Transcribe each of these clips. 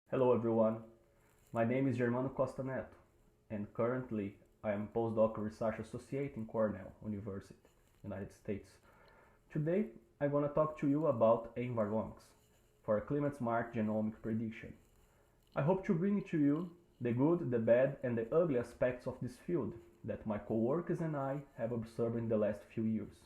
Hello everyone, my name is Germano Costa Neto and currently I am Postdoctoral Research Associate in Cornell University, United States. Today I'm going to talk to you about Enviromics for a climate-smart genomic prediction. I hope to bring to you the good, the bad and the ugly aspects of this field that my co-workers and I have observed in the last few years.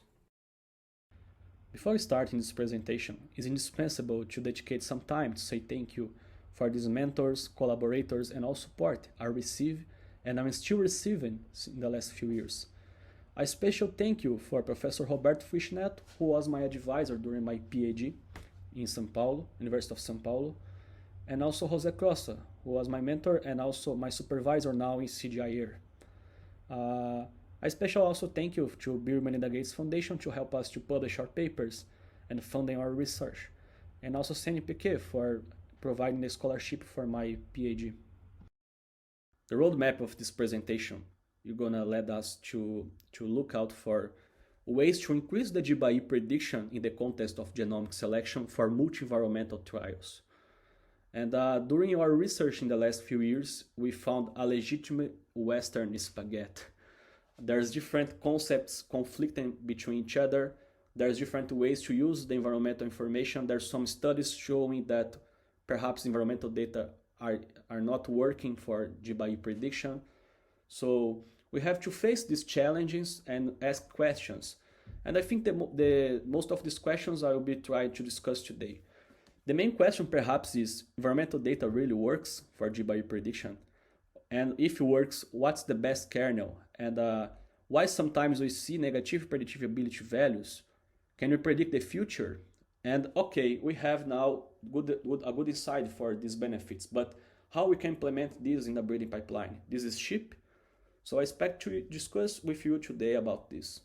Before starting this presentation, it is indispensable to dedicate some time to say thank you for these mentors, collaborators and all support I received and I'm still receiving in the last few years. A special thank you for Professor Roberto Neto, who was my advisor during my PhD in São Paulo, University of São Paulo, and also José Crossa, who was my mentor and also my supervisor now in CGIAR. A special also thank you to Bill and Melinda Gates Foundation to help us to publish our papers and funding our research, and also CIMMYT for providing the scholarship for my PhD. The roadmap of this presentation is gonna lead us to look out for ways to increase the GBI prediction in the context of genomic selection for multi-environmental trials. And during our research in the last few years, we found a legitimate Western spaghetti. There's different concepts conflicting between each other. There's different ways to use the environmental information. There's some studies showing that perhaps environmental data are not working for GBI prediction. So we have to face these challenges and ask questions. And I think the most of these questions I will be trying to discuss today. The main question perhaps is, environmental data really works for GBI prediction? And if it works, what's the best kernel? And why sometimes we see negative predictability values? Can we predict the future? And okay, we have now a good insight for these benefits, but how we can implement this in the breeding pipeline? This is cheap, so I expect to discuss with you today about this.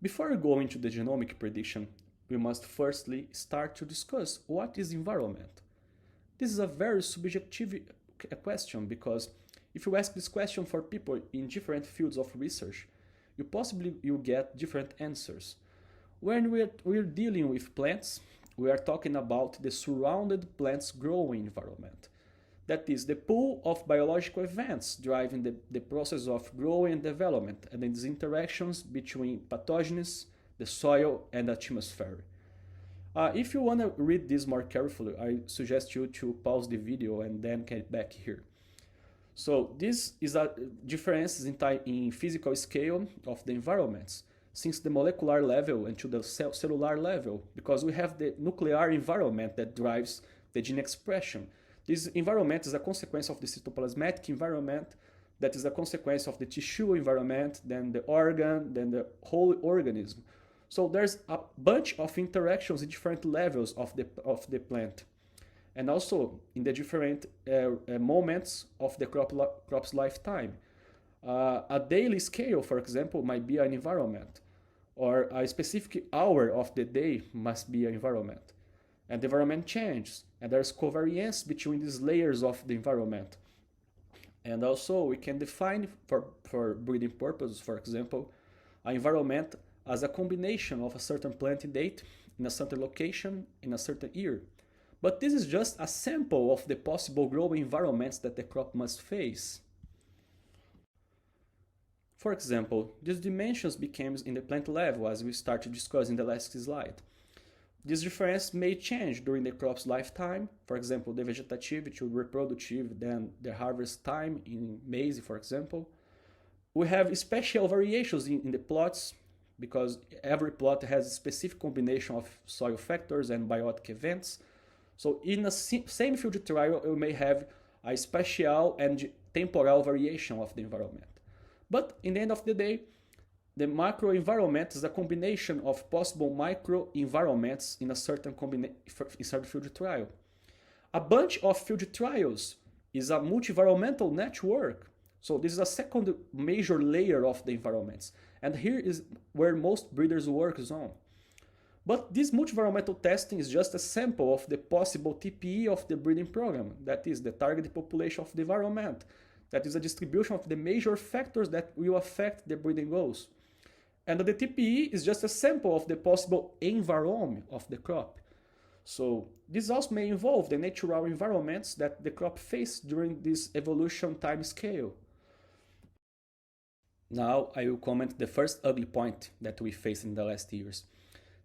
Before we go into the genomic prediction, we must firstly start to discuss what is environment. This is a very subjective question because if you ask this question for people in different fields of research, you'll get different answers. When we're dealing with plants, we are talking about the surrounded plants growing environment. That is the pool of biological events driving the process of growing and development and these interactions between pathogens, the soil and the atmosphere. If you want to read this more carefully, I suggest you to pause the video and then get back here. So this is a difference in physical scale of the environments, since the molecular level and to the cellular level, because we have the nuclear environment that drives the gene expression. This environment is a consequence of the cytoplasmatic environment, that is a consequence of the tissue environment, then the organ, then the whole organism. So there's a bunch of interactions in different levels of the plant. And also in the different moments of the crop's lifetime. A daily scale, for example, might be an environment, or a specific hour of the day must be an environment. And the environment changes, and there's covariance between these layers of the environment. And also we can define for breeding purposes, for example, an environment as a combination of a certain planting date in a certain location in a certain year. But this is just a sample of the possible growing environments that the crop must face. For example, these dimensions became in the plant level as we start to discuss in the last slide. This difference may change during the crop's lifetime, for example, the vegetative to reproductive, then the harvest time in maize, for example. We have special variations in the plots, because every plot has a specific combination of soil factors and biotic events. So in a same field trial, we may have a spatial and temporal variation of the environment. But in the end of the day, the macro environment is a combination of possible micro environments in a certain field trial. A bunch of field trials is a multi-environmental network. So this is a second major layer of the environments. And here is where most breeders work on. But this multi-environmental testing is just a sample of the possible TPE of the breeding program, that is the target population of the environment. That is a distribution of the major factors that will affect the breeding goals. And the TPE is just a sample of the possible environment of the crop. So this also may involve the natural environments that the crop faced during this evolution time scale. Now I will comment the first ugly point that we faced in the last years.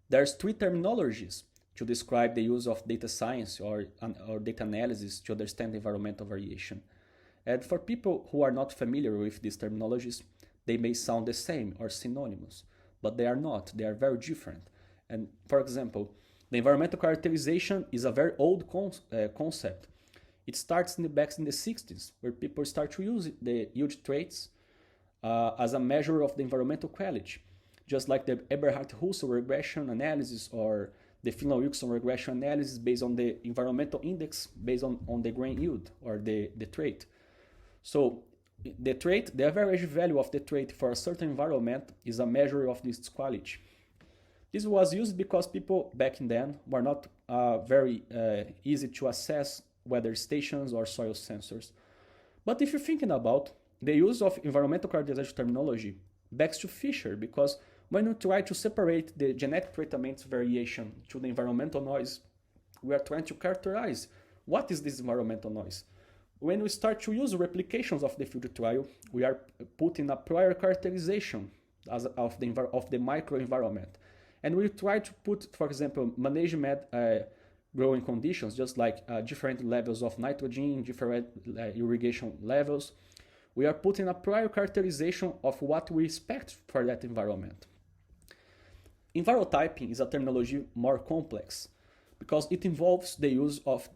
There's three terminologies to describe the use of data science or data analysis to understand environmental variation. And for people who are not familiar with these terminologies, they may sound the same or synonymous, but they are not. They are very different. And for example, the environmental characterization is a very old concept. It starts back in the 60s, where people start to use the yield traits as a measure of the environmental quality, just like the Eberhard-Russell regression analysis or the Phelan-Wilson regression analysis based on the environmental index based on the grain yield or the trait. So the trait, the average value of the trait for a certain environment is a measure of its quality. This was used because people back then were not very easy to assess weather stations or soil sensors. But if you're thinking about the use of environmental characterization terminology backs to Fisher, because when we try to separate the genetic treatment variation to the environmental noise, we are trying to characterize what is this environmental noise. When we start to use replications of the field trial, we are putting a prior characterization of the microenvironment. And we try to put, for example, management growing conditions, just like different levels of nitrogen, different irrigation levels. We are putting a prior characterization of what we expect for that environment. Envirotyping is a terminology more complex because it involves the use of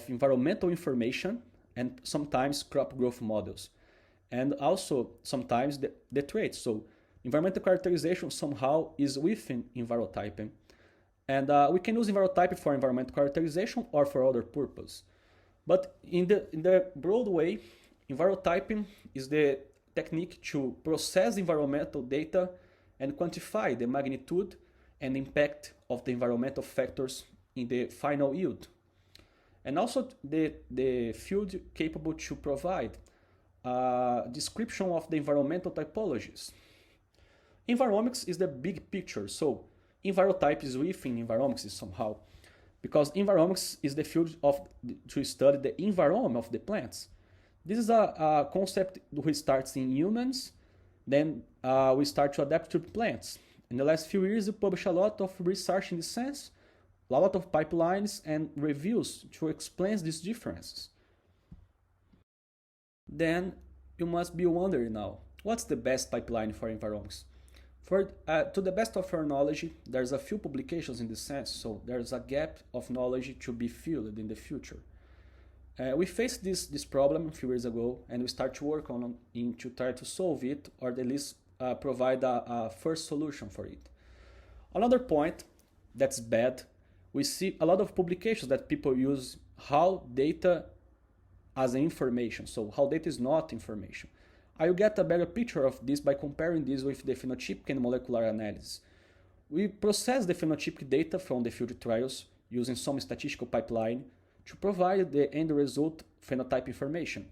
environmental information and sometimes crop growth models, and also sometimes the traits. So environmental characterization somehow is within Envirotyping. And we can use Envirotyping for environmental characterization or for other purpose. But in the broad way, Envirotyping is the technique to process environmental data and quantify the magnitude and impact of the environmental factors in the final yield. And also the field capable to provide a description of the environmental typologies. Enviromics is the big picture, so Envirotype is within Enviromics somehow, because Enviromics is the field to study the environment of the plants. This is a concept which starts in humans, then we start to adapt to plants. In the last few years, we publish a lot of research in this sense, a lot of pipelines and reviews to explain these differences. Then you must be wondering now, what's the best pipeline for Enviromics? To the best of our knowledge, there's a few publications in this sense, so there's a gap of knowledge to be filled in the future. We faced this problem a few years ago, and we start to work on it to try to solve it, or at least provide a first solution for it. Another point that's bad, we see a lot of publications that people use how data as information, so how data is not information. I will get a better picture of this by comparing this with the phenotypic and molecular analysis. We process the phenotypic data from the field trials using some statistical pipeline to provide the end result phenotype information.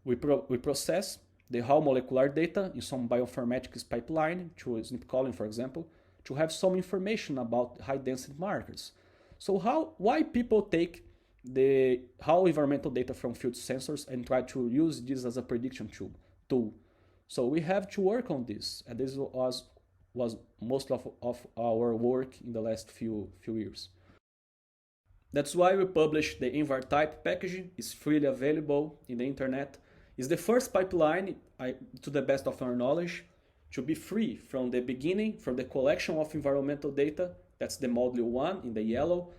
We process the raw molecular data in some bioinformatics pipeline, to SNP column for example, to have some information about high density markers. So why people take the raw environmental data from field sensors and try to use this as a prediction tool? So we have to work on this, and this was most of our work in the last few years. That's why we published the EnvRtype package. It's freely available in the internet. It's the first pipeline, to the best of our knowledge, to be free from the beginning, from the collection of environmental data, that's the module 1 in the yellow,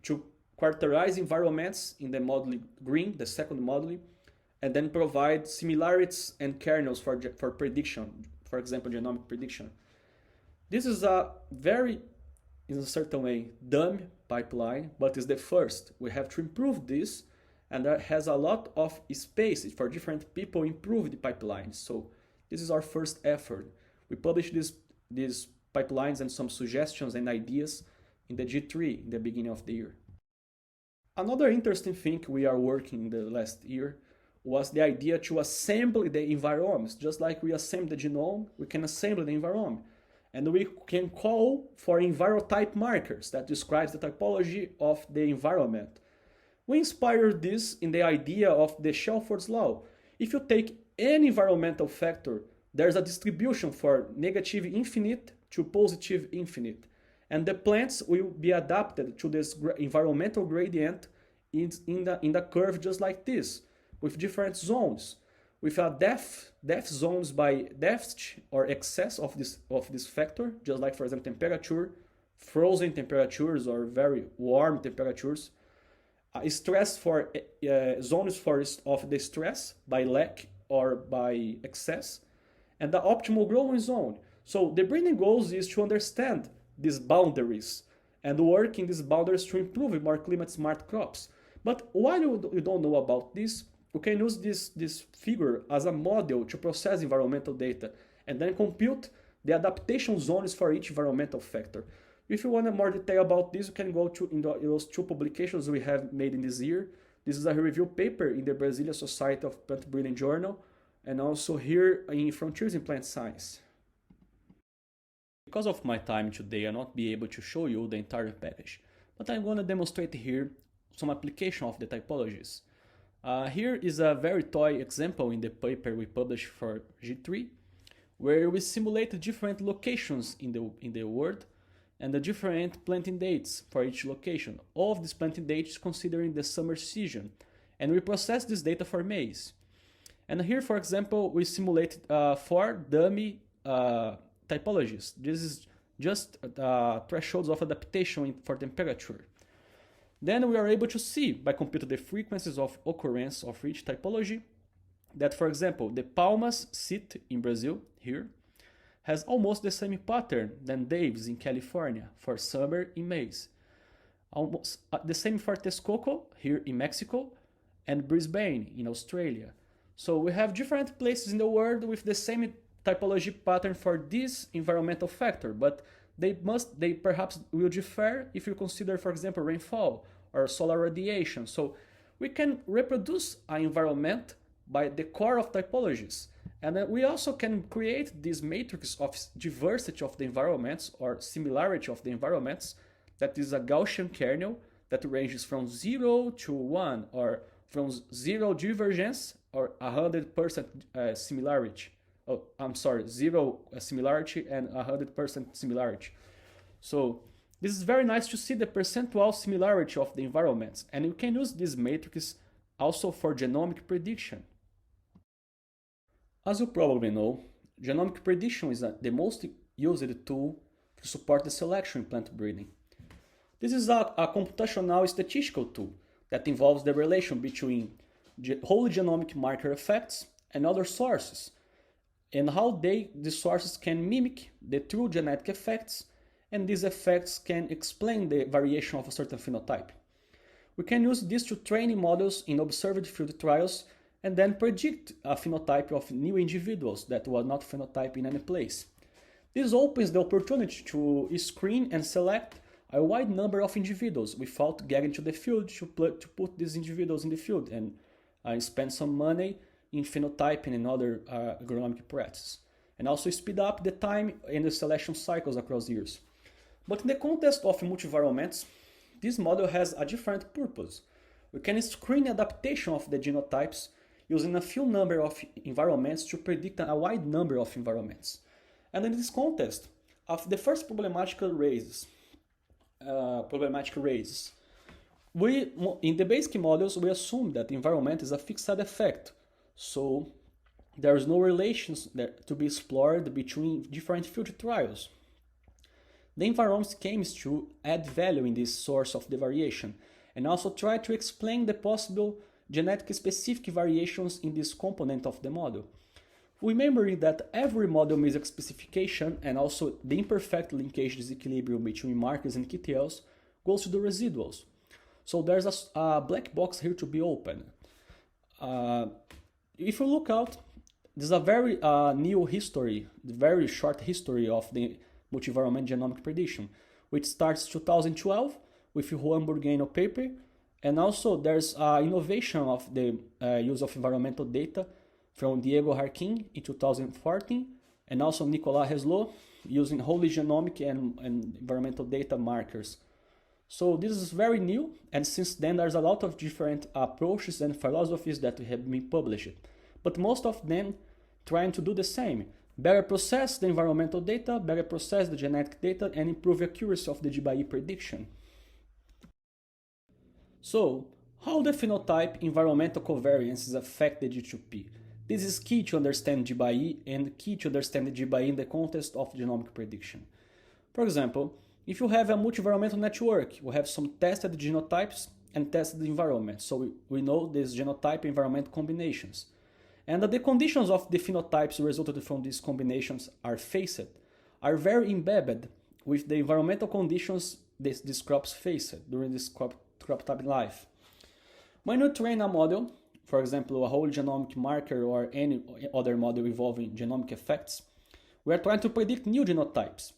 to characterize environments in the module green, the second module, and then provide similarities and kernels for prediction, for example, genomic prediction. This is a very, in a certain way, dumb pipeline, but it's the first. We have to improve this, and that has a lot of space for different people improve the pipelines. So this is our first effort. We published these pipelines and some suggestions and ideas in the G3 in the beginning of the year. Another interesting thing we are working the last year was the idea to assemble the environments. Just like we assemble the genome, we can assemble the environment. And we can call for EnvRtype markers that describes the typology of the environment. We inspired this in the idea of the Shelford's law. If you take any environmental factor, there's a distribution for negative infinite to positive infinite. And the plants will be adapted to this environmental gradient in the curve just like this, with different zones, with a depth zones by depth or excess of this factor, just like, for example, temperature, frozen temperatures or very warm temperatures. Stress for zones of the stress by lack or by excess, and the optimal growing zone. So the breeding goals is to understand these boundaries and work in these boundaries to improve more climate smart crops. But while you don't know about this, you can use this figure as a model to process environmental data and then compute the adaptation zones for each environmental factor. If you want more detail about this, you can go to those two publications we have made in this year. This is a review paper in the Brazilian Society of Plant Breeding Journal, and also here in Frontiers in Plant Science. Because of my time today, I'll not be able to show you the entire package, but I'm going to demonstrate here some application of the typologies. Here is a very toy example in the paper we published for G3, where we simulated different locations in the world and the different planting dates for each location. All of these planting dates considering the summer season, and we process this data for maize. And here, for example, we simulated 4 dummy typologies. This is just thresholds of adaptation for temperature. Then we are able to see, by computing the frequencies of occurrence of each typology, that, for example, the Palmas sit in Brazil, here, has almost the same pattern than Davis in California for summer in maize. Almost the same for Texcoco, here in Mexico, and Brisbane in Australia. So we have different places in the world with the same typology pattern for this environmental factor, but they perhaps will differ if you consider, for example, rainfall or solar radiation. So we can reproduce an environment by the core of typologies. And then we also can create this matrix of diversity of the environments or similarity of the environments that is a Gaussian kernel that ranges from 0 to 1, or from 0 divergence or 100% similarity. Oh, I'm sorry, 0 similarity and 100% similarity. So this is very nice to see the percentual similarity of the environments, and you can use this matrix also for genomic prediction. As you probably know, genomic prediction is the most used tool to support the selection in plant breeding. This is a computational statistical tool that involves the relation between whole genomic marker effects and other sources, and how these sources can mimic the true genetic effects, and these effects can explain the variation of a certain phenotype. We can use this to train models in observed field trials and then predict a phenotype of new individuals that were not phenotyped in any place. This opens the opportunity to screen and select a wide number of individuals without getting to the field to put these individuals in the field and spend some money in phenotyping and other agronomic practices, and also speed up the time and the selection cycles across years. But in the context of multi-environments, this model has a different purpose. We can screen adaptation of the genotypes using a few number of environments to predict a wide number of environments. And in this context, of the first problematic raises, in the basic models, we assume that the environment is a fixed effect. So there is no relations to be explored between different field trials. The Enviromics aims to add value in this source of the variation and also try to explain the possible genetic specific variations in this component of the model. Remembering that every model measure specification and also the imperfect linkage disequilibrium between markers and KTLs goes to the residuals. So there's a black box here to be opened. If you look out, there's a very new history, very short history of the multi-environment genomic prediction, which starts 2012 with Juan Burgueno paper, and also there's innovation of the use of environmental data from Diego Harkin in 2014, and also Nicolas Heslot using wholly genomic and environmental data markers. So this is very new, and since then there's a lot of different approaches and philosophies that have been published. But most of them trying to do the same. Better process the environmental data, better process the genetic data, and improve accuracy of the GBI prediction. So, how the phenotype environmental covariances affect the G2P? This is key to understand GBI and key to understand the GBI in the context of genomic prediction. For example, if you have a multi-environmental network, we have some tested genotypes and tested environments. So we know these genotype environment combinations. And the conditions of the phenotypes resulted from these combinations are very embedded with the environmental conditions these crops faced during this crop time life. When you train a model, for example, a whole genomic marker or any other model involving genomic effects, we are trying to predict new genotypes.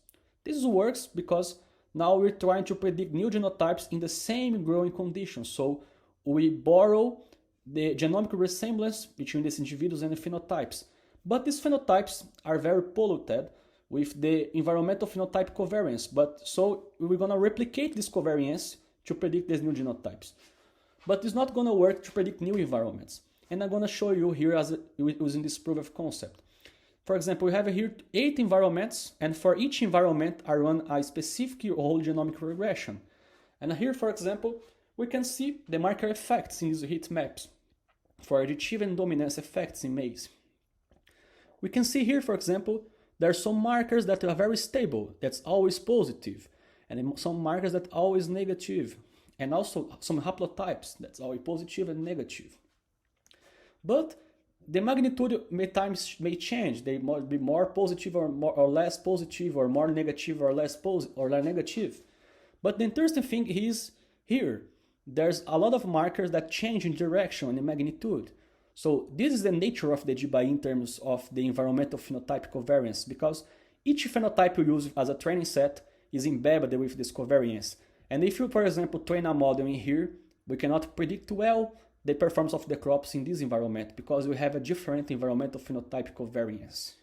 This works because now we're trying to predict new genotypes in the same growing conditions. So we borrow the genomic resemblance between these individuals and the phenotypes. But these phenotypes are very polluted with the environmental phenotype covariance. So we're going to replicate this covariance to predict these new genotypes. But it's not going to work to predict new environments. And I'm going to show you here using this proof of concept. For example, we have here 8 environments, and for each environment I run a specific whole genomic regression. And here, for example, we can see the marker effects in these heat maps for additive and dominance effects in maize. We can see here, for example, there are some markers that are very stable, that's always positive, and some markers that are always negative, and also some haplotypes that's always positive and negative. But the magnitude may change. They might be more positive or less positive, or more negative or less negative. But the interesting thing is here, there's a lot of markers that change in direction and in magnitude. So this is the nature of the GBI in terms of the environmental phenotype covariance, because each phenotype you use as a training set is embedded with this covariance. And if you, for example, train a model in here, we cannot predict well the performance of the crops in this environment because we have a different environmental phenotype covariance.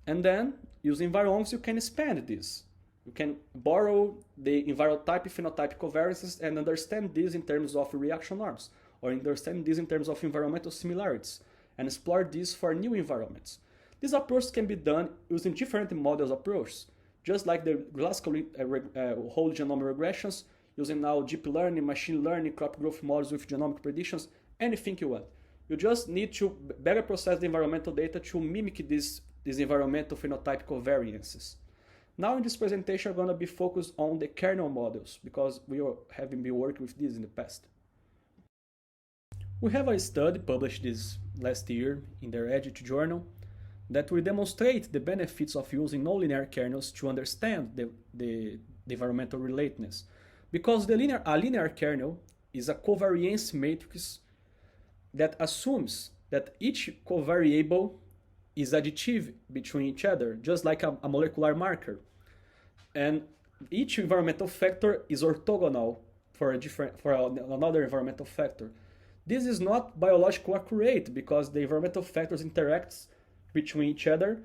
And then, using Enviromics, you can expand this. You can borrow the EnvRtype phenotype covariances and understand this in terms of reaction norms, or understand this in terms of environmental similarities, and explore this for new environments. This approach can be done using different models approaches, just like the classical whole genome regressions, using now deep learning, machine learning, crop growth models with genomic predictions, anything you want. You just need to better process the environmental data to mimic these environmental phenotype covariances. Now in this presentation, I'm going to be focused on the kernel models, because we have been working with this in the past. We have a study published this last year in the Reddit journal that will demonstrate the benefits of using nonlinear kernels to understand the environmental relatedness. Because a linear kernel is a covariance matrix that assumes that each covariable is additive between each other, just like a molecular marker. And each environmental factor is orthogonal for another environmental factor. This is not biologically accurate because the environmental factors interact between each other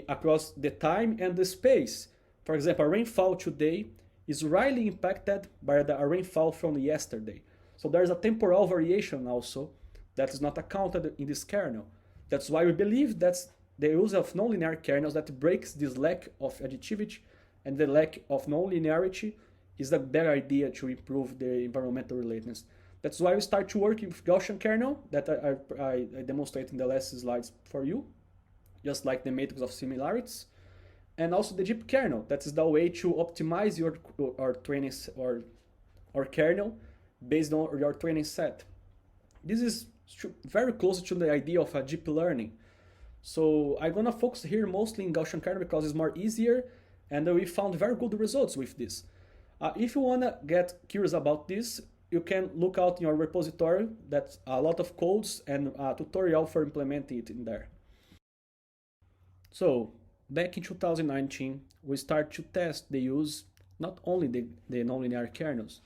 across the time and the space. For example, rainfall today is rarely impacted by the rainfall from yesterday. So there's a temporal variation also that is not accounted in this kernel. That's why we believe that's the use of nonlinear kernels that breaks this lack of additivity and the lack of nonlinearity is a better idea to improve the environmental relatedness. That's why we start to work with Gaussian kernel that I demonstrated in the last slides for you, just like the matrix of similarities. And also the deep kernel, that is the way to optimize your training or kernel based on your training set. This is very close to the idea of a deep learning. So I'm gonna focus here mostly in Gaussian kernel because it's more easier, and we found very good results with this. If you wanna get curious about this, you can look out in your repository. That's a lot of codes and a tutorial for implementing it in there. So back in 2019, we start to test the use, not only the nonlinear kernels,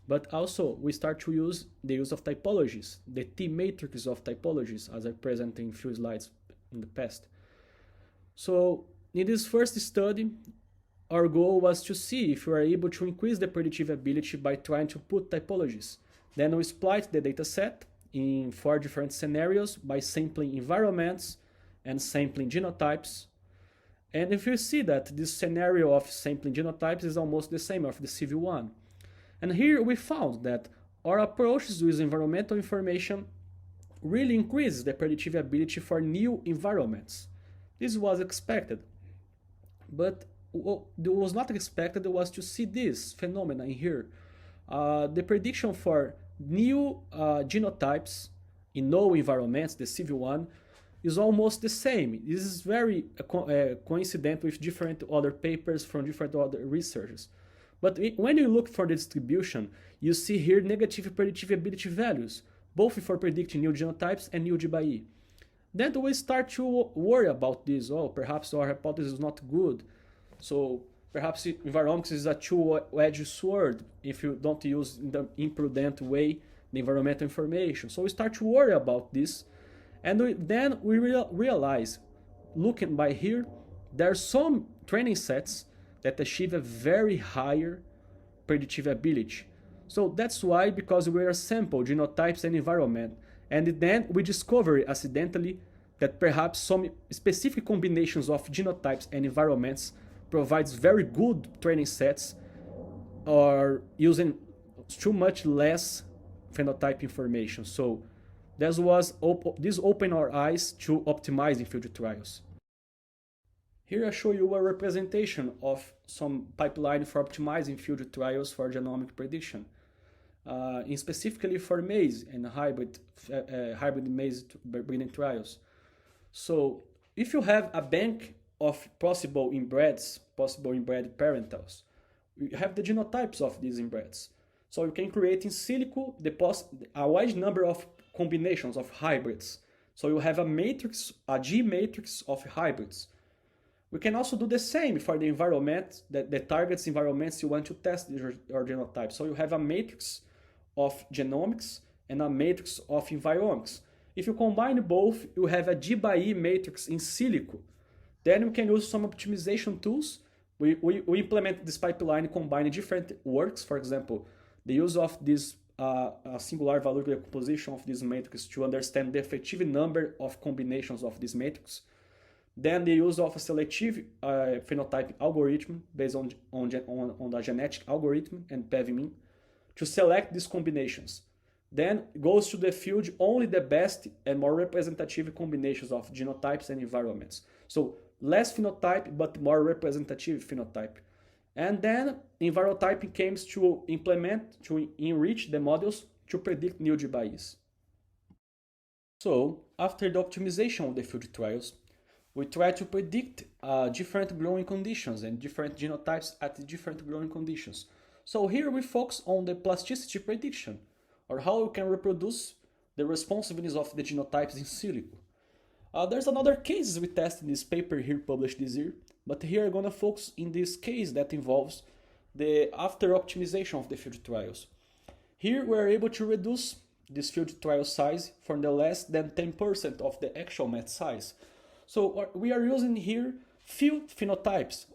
but also we start to use the use of typologies, the T-matrix of typologies, as I presented in a few slides in the past. So in this first study, our goal was to see if we are able to increase the predictive ability by trying to put typologies. Then we split the dataset in 4 different scenarios by sampling environments and sampling genotypes. And if you see that this scenario of sampling genotypes is almost the same of the CV1. And here we found that our approaches with environmental information really increases the predictive ability for new environments. This was expected, but what was not expected was to see this phenomenon in here. The prediction for new genotypes in no environments, the CV1, is almost the same. This is very coincident with different other papers from different other researchers. But when you look for the distribution, you see here negative predictive ability values, both for predicting new genotypes and new GBI. Then we start to worry about this. Oh, perhaps our hypothesis is not good. So perhaps Enviromics is a two-edged sword if you don't use in the imprudent way the environmental information. So we start to worry about this. And then we realize, looking by here, there are some training sets that achieve a very higher predictive ability. So that's why, because we are sample genotypes and environment, and then we discover accidentally that perhaps some specific combinations of genotypes and environments provides very good training sets or using too much less phenotype information. So this opened our eyes to optimizing field trials. Here I show you a representation of some pipeline for optimizing field trials for genomic prediction, specifically for maize and hybrid maize breeding trials. So if you have a bank of possible inbred parentals, you have the genotypes of these inbreds. So you can create in silico a wide number of combinations of hybrids. So you have a G matrix of hybrids. We can also do the same for the environment, the targets environments you want to test your genotype. So you have a matrix of genomics and a matrix of enviromics. If you combine both, you have a GBI matrix in silico. Then we can use some optimization tools. We implement this pipeline combining different works. For example, the use of this singular value decomposition of this matrix to understand the effective number of combinations of this matrix. Then the use of a selective phenotype algorithm based on the genetic algorithm and PEVMIN to select these combinations. Then goes to the field only the best and more representative combinations of genotypes and environments. So less phenotype but more representative phenotype. And then EnvRtype came to implement, to enrich the models to predict new GBIs. So after the optimization of the field trials, we try to predict different growing conditions and different genotypes at different growing conditions. So here we focus on the plasticity prediction, or how we can reproduce the responsiveness of the genotypes in silico. There's another case we tested in this paper here published this year, but here I'm going to focus in this case that involves the after optimization of the field trials. Here we're able to reduce this field trial size from the less than 10% of the actual met size. So we are using here field phenotypes,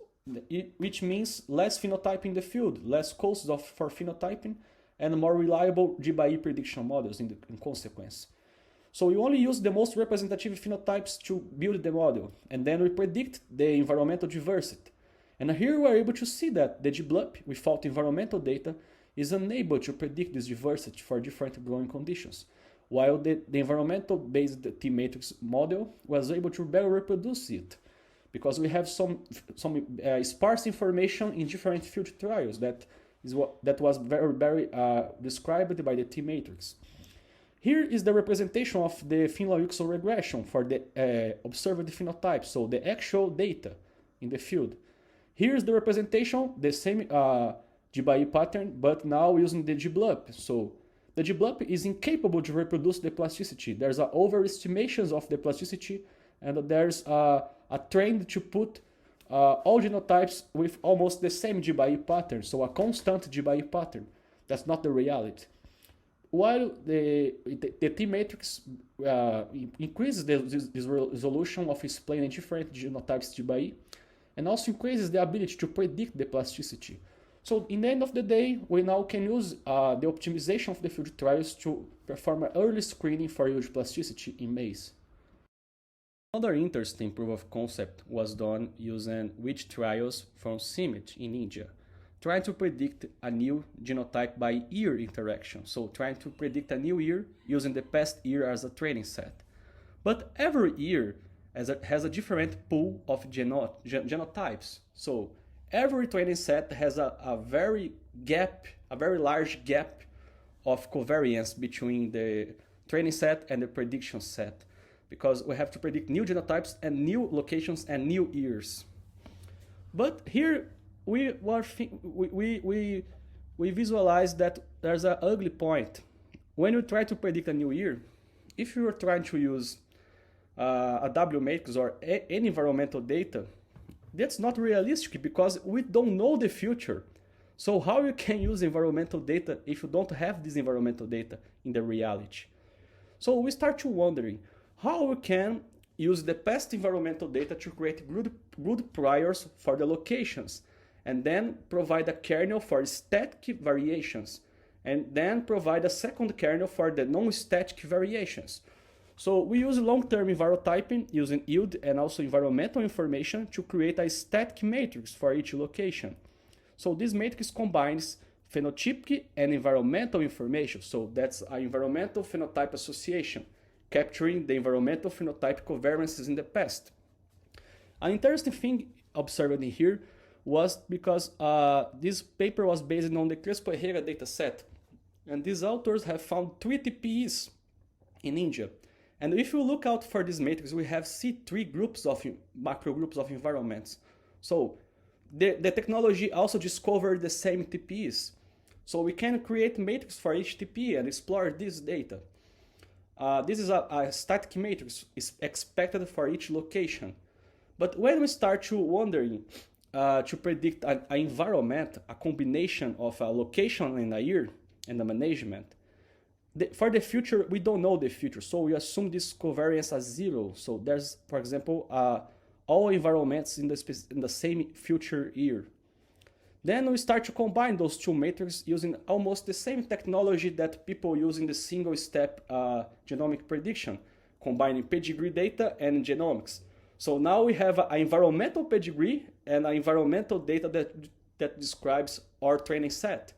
which means less phenotype in the field, less costs for phenotyping, and more reliable GBI prediction models in consequence. So we only use the most representative phenotypes to build the model, and then we predict the environmental diversity. And here we are able to see that the GBLUP, without environmental data, is unable to predict this diversity for different growing conditions, while the environmental-based T-matrix model was able to better reproduce it, because we have some sparse information in different field trials that was very described by the T-matrix. Here is the representation of the Finlay-Wilkson regression for the observed phenotype, so the actual data in the field. Here is the representation, the same GBI pattern, but now using the GBLUP. So the GBLUP is incapable to reproduce the plasticity. There's an overestimation of the plasticity, and there's a trend to put all genotypes with almost the same GBI pattern, so a constant GBI pattern. That's not the reality. While the T-matrix increases this resolution of explaining different genotypes GBI, and also increases the ability to predict the plasticity. So in the end of the day, we now can use the optimization of the field trials to perform an early screening for yield plasticity in maize. Another interesting proof of concept was done using wheat trials from CIMMYT in India, trying to predict a new genotype by year interaction, so trying to predict a new year using the past year as a training set. But every year has a different pool of genotypes, so every training set has a very large gap of covariance between the training set and the prediction set, because we have to predict new genotypes and new locations and new years. But here we visualize that there's an ugly point. When you try to predict a new year, if you are trying to use a W matrix or any environmental data, that's not realistic because we don't know the future. So how you can use environmental data if you don't have this environmental data in the reality? So we start to wondering how we can use the past environmental data to create good priors for the locations, and then provide a kernel for static variations, and then provide a second kernel for the non-static variations. So we use long-term EnvRtyping using yield and also environmental information to create a static matrix for each location. So this matrix combines phenotypic and environmental information. So that's an environmental phenotype association, capturing the environmental phenotype covariances in the past. An interesting thing observed in here was because this paper was based on the Crespo-Herrera dataset, and these authors have found 3 TPEs in India. And if you look out for this matrix, we have C3 groups of macro groups of environments. So the technology also discovered the same TPEs. So we can create matrix for each TPE and explore this data. This is a static matrix is expected for each location. But when we start to wondering to predict an environment, a combination of a location and a year and the management, for the future, we don't know the future, so we assume this covariance as 0. So there's, for example, all environments in the same future year. Then we start to combine those two matrices using almost the same technology that people use in the single-step genomic prediction, combining pedigree data and genomics. So now we have an environmental pedigree and an environmental data that describes our training set.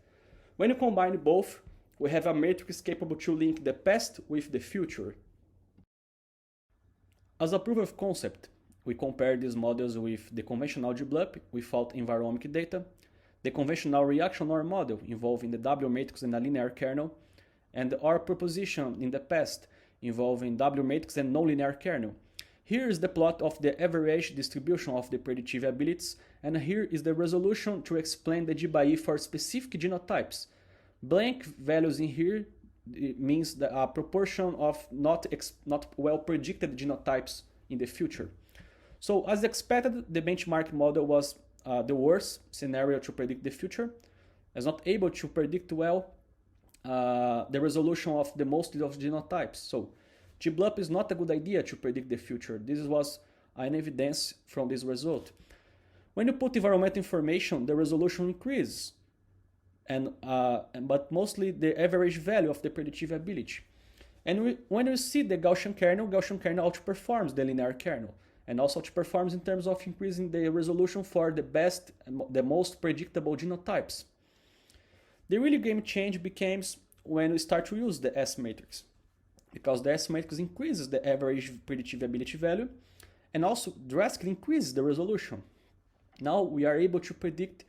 When you combine both, we have a matrix capable to link the past with the future. As a proof of concept, we compare these models with the conventional GBLUP without environmic data, the conventional reaction OR model involving the W matrix and a linear kernel, and our proposition in the past involving W matrix and nonlinear kernel. Here is the plot of the average distribution of the predictive abilities, and here is the resolution to explain the GBI for specific genotypes. Blank values in here means a proportion of not well predicted genotypes in the future. So as expected, the benchmark model was the worst scenario to predict the future, as not able to predict well the resolution of the most of genotypes. So GBLUP is not a good idea to predict the future. This was an evidence from this result. When you put environmental information, the resolution increases, but mostly the average value of the predictive ability. And when we see the Gaussian kernel outperforms the linear kernel, and also outperforms in terms of increasing the resolution for the most predictable genotypes. The really game change becomes when we start to use the S matrix, because the S matrix increases the average predictive ability value and also drastically increases the resolution. Now we are able to predict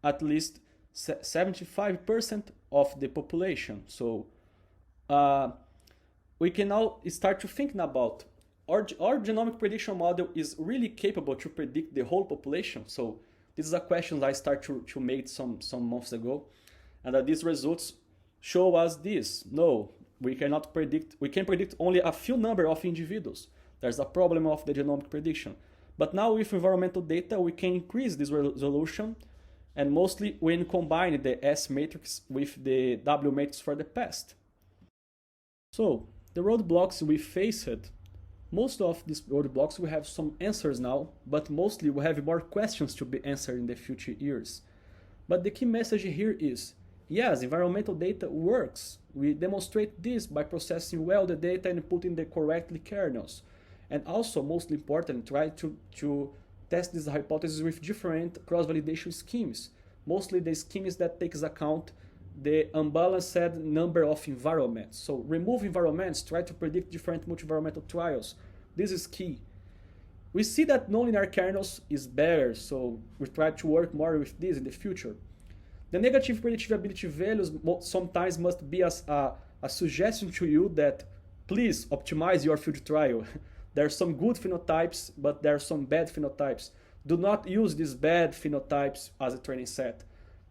at least 75% of the population. So we can now start to think about our genomic prediction model is really capable to predict the whole population. So this is a question I started to make some months ago, and these results show us this. No, we cannot predict. We can predict only a few number of individuals. There's a problem of the genomic prediction. But now with environmental data, we can increase this resolution, and mostly when combine the S matrix with the W matrix for the past. So the roadblocks we faced Most of these roadblocks we have some answers now, but mostly we have more questions to be answered in the future years. But the key message here is, yes, environmental data works. We demonstrate this by processing well the data and putting the correctly kernels. And also, most important, try to test this hypothesis with different cross-validation schemes. Mostly the schemes that takes account the unbalanced number of environments. So remove environments, try to predict different multi-environmental trials. This is key. We see that nonlinear kernels is better, so we try to work more with this in the future. The negative predictive ability values sometimes must be a suggestion to you that please optimize your field trial. There are some good phenotypes, but there are some bad phenotypes. Do not use these bad phenotypes as a training set.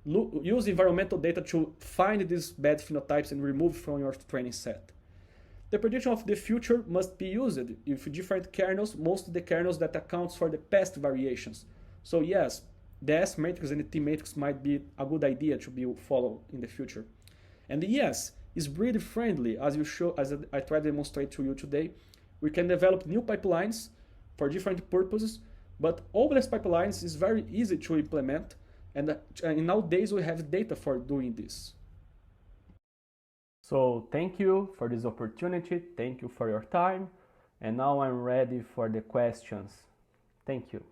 Use environmental data to find these bad phenotypes and remove from your training set. The prediction of the future must be used with different kernels, most the kernels that accounts for the past variations. So yes, the S matrix and the T matrix might be a good idea to be followed in the future. And yes, is breed friendly, as I tried to demonstrate to you today. We can develop new pipelines for different purposes, but obless pipelines is very easy to implement, and nowadays we have data for doing this. So thank you for this opportunity, thank you for your time, and now I'm ready for the questions. Thank you.